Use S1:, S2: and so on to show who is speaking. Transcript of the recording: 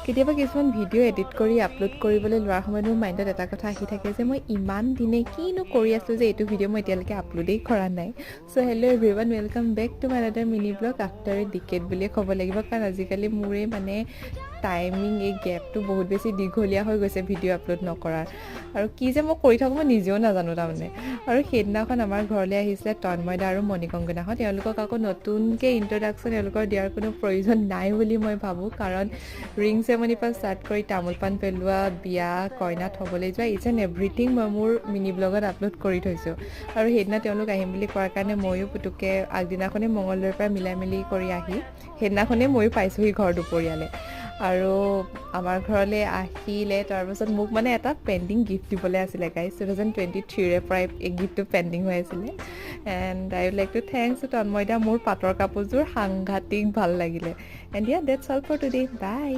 S1: কেতিয়াবা কিছুমান video' edit কৰি আপলোড কৰিবলৈ লোৱাৰ সময়ত মোৰ মাইণ্ডত এটা কথা আহি থাকে যে মই ইমান দিনে কিনো কৰি আছোঁ যে এইটো ভিডিঅ' মই এতিয়ালৈকে আপলোডেই কৰা নাই। So' hello' everyone, welcome back to my another mini blog after a decade বুলিয়ে ক'ব লাগিব, কাৰণ আজিকালি মোৰেই মানে টাইমিং এই গেপটো বহুত বেছি দীঘলীয়া হৈ গৈছে ভিডিঅ' আপলোড নকৰাৰ। আৰু কি যে মই কৰি থাকোঁ মই নিজেও নাজানো তাৰমানে। আৰু সেইদিনাখন আমাৰ ঘৰলৈ আহিছিলে তন্ময়দা আৰু মণিকংকনাহঁত। তেওঁলোকক আকৌ নতুনকৈ ইণ্ট্ৰডাকশ্যন তেওঁলোকৰ দিয়াৰ কোনো প্ৰয়োজন নাই বুলি মই ভাবোঁ, কাৰণ ৰিং চেৰেমনিৰ পৰা ষ্টাৰ্ট কৰি তামোল পাণ পেলোৱা, বিয়া কইনা থ'বলৈ যোৱা, ইটছ এণ্ড এভৰিথিং মই মোৰ মিনি ব্লগত আপলোড কৰি থৈছোঁ। আৰু সেইদিনা তেওঁলোক আহিম বুলি কোৱাৰ কাৰণে ময়ো পুতুককৈ আগদিনাখনেই মঙলদৈৰ পৰা মিলাই মেলি কৰি আহি সেইদিনাখনেই ময়ো পাইছোঁহি ঘৰ দুপৰীয়ালৈ। আৰু আমাৰ ঘৰলৈ আহিলে তাৰপাছত মোক মানে এটা পেণ্ডিং গিফ্ট দিবলৈ আছিলে গাইজ। 2023ৰে পৰাই এই গিফ্টটো পেণ্ডিং হৈ আছিলে। And I would like to thanks to তন্ময়দা। মোৰ পাটৰ কাপোৰযোৰ সাংঘাতিক ভাল লাগিলে। And yeah, that's all for today. By.